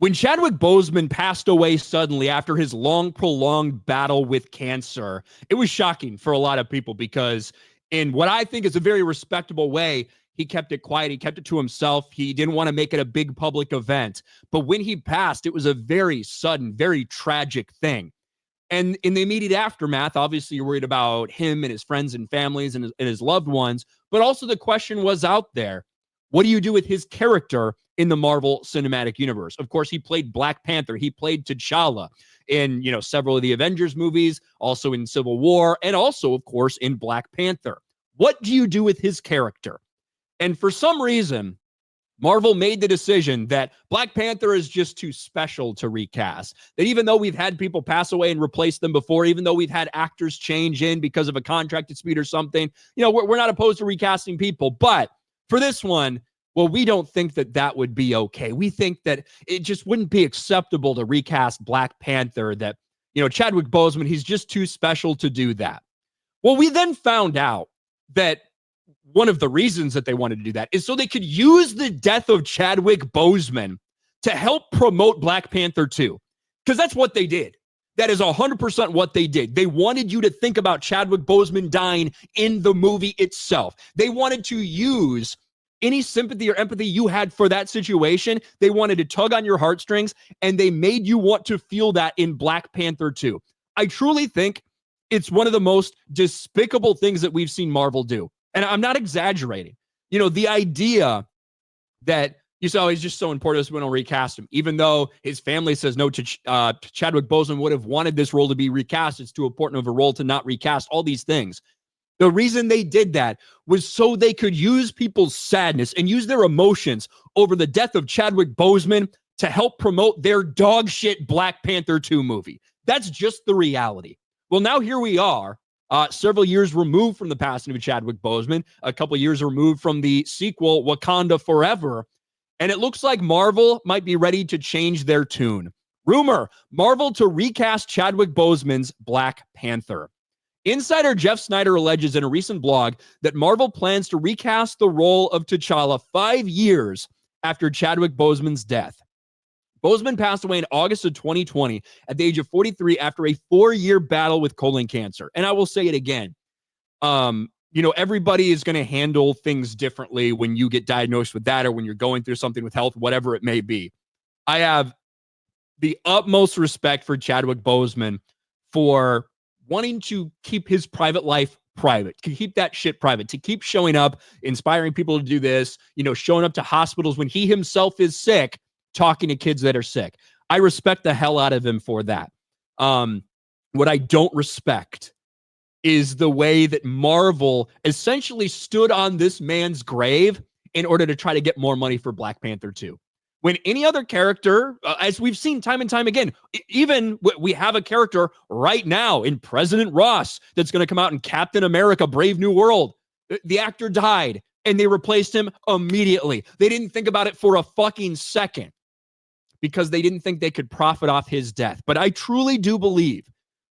When Chadwick Boseman passed away suddenly after his long, prolonged battle with cancer, it was shocking for a lot of people because in what I think is a very respectable way, he kept it quiet. He kept it to himself. He didn't want to make it a big public event. But when he passed, it was a very sudden, very tragic thing. And in the immediate aftermath, obviously, you're worried about him and his friends and families and his loved ones. But also the question was out there, what do you do with his character in the Marvel Cinematic Universe? Of course, he played Black Panther. He played T'Challa in, several of the Avengers movies, also in Civil War, and also, of course, in Black Panther. What do you do with his character? And for some reason, Marvel made the decision that Black Panther is just too special to recast. That even though we've had people pass away and replace them before, even though we've had actors change in because of a contract dispute or something, we're not opposed to recasting people. But for this one, well, we don't think that would be okay. We think that it just wouldn't be acceptable to recast Black Panther, that, Chadwick Boseman, he's just too special to do that. Well, we then found out that one of the reasons that they wanted to do that is so they could use the death of Chadwick Boseman to help promote Black Panther 2. Because that's what they did. That is 100% what they did. They wanted you to think about Chadwick Boseman dying in the movie itself. They wanted to use any sympathy or empathy you had for that situation. They wanted to tug on your heartstrings, and they made you want to feel that in Black Panther 2. I truly think it's one of the most despicable things that we've seen Marvel do. And I'm not exaggerating. The idea that you say, oh, he's just so important, we don't recast him, even though his family says no, Chadwick Boseman would have wanted this role to be recast. It's too important of a role to not recast, all these things. The reason they did that was so they could use people's sadness and use their emotions over the death of Chadwick Boseman to help promote their dog shit Black Panther 2 movie. That's just the reality. Well, now here we are, several years removed from the passing of Chadwick Boseman, a couple years removed from the sequel, Wakanda Forever, and it looks like Marvel might be ready to change their tune. Rumor, Marvel to recast Chadwick Boseman's Black Panther. Insider Jeff Snyder alleges in a recent blog that Marvel plans to recast the role of T'Challa 5 years after Chadwick Boseman's death. Boseman passed away in August of 2020 at the age of 43 after a 4-year battle with colon cancer. And I will say it again. Everybody is going to handle things differently when you get diagnosed with that or when you're going through something with health, whatever it may be. I have the utmost respect for Chadwick Boseman for wanting to keep his private life private, to keep that shit private, to keep showing up, inspiring people to do this, showing up to hospitals when he himself is sick, talking to kids that are sick. I respect the hell out of him for that. What I don't respect is the way that Marvel essentially stood on this man's grave in order to try to get more money for Black Panther 2. When any other character, as we've seen time and time again, even we have a character right now in President Ross that's going to come out in Captain America, Brave New World. The actor died and they replaced him immediately. They didn't think about it for a fucking second because they didn't think they could profit off his death. But I truly do believe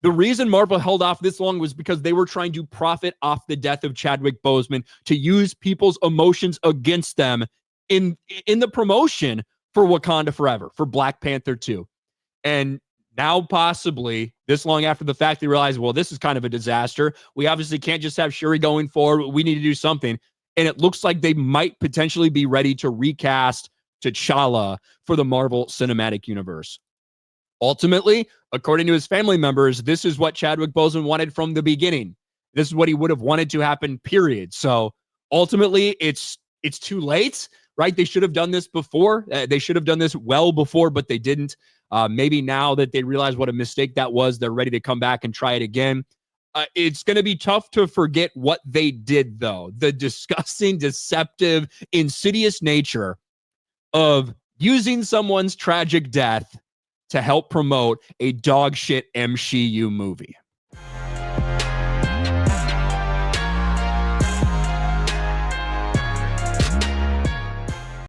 the reason Marvel held off this long was because they were trying to profit off the death of Chadwick Boseman to use people's emotions against them in the promotion for Wakanda Forever, for Black Panther 2. And now possibly this long after the fact, they realize, well, this is kind of a disaster. We obviously can't just have Shuri going forward. We need to do something. And it looks like they might potentially be ready to recast T'Challa for the Marvel Cinematic Universe. Ultimately, according to his family members, this is what Chadwick Boseman wanted from the beginning. This is what he would have wanted to happen, period. So ultimately, it's too late, right? They should have done this before. They should have done this well before, but they didn't. Maybe now that they realize what a mistake that was, they're ready to come back and try it again. It's going to be tough to forget what they did, though. The disgusting, deceptive, insidious nature of using someone's tragic death to help promote a dog shit MCU movie.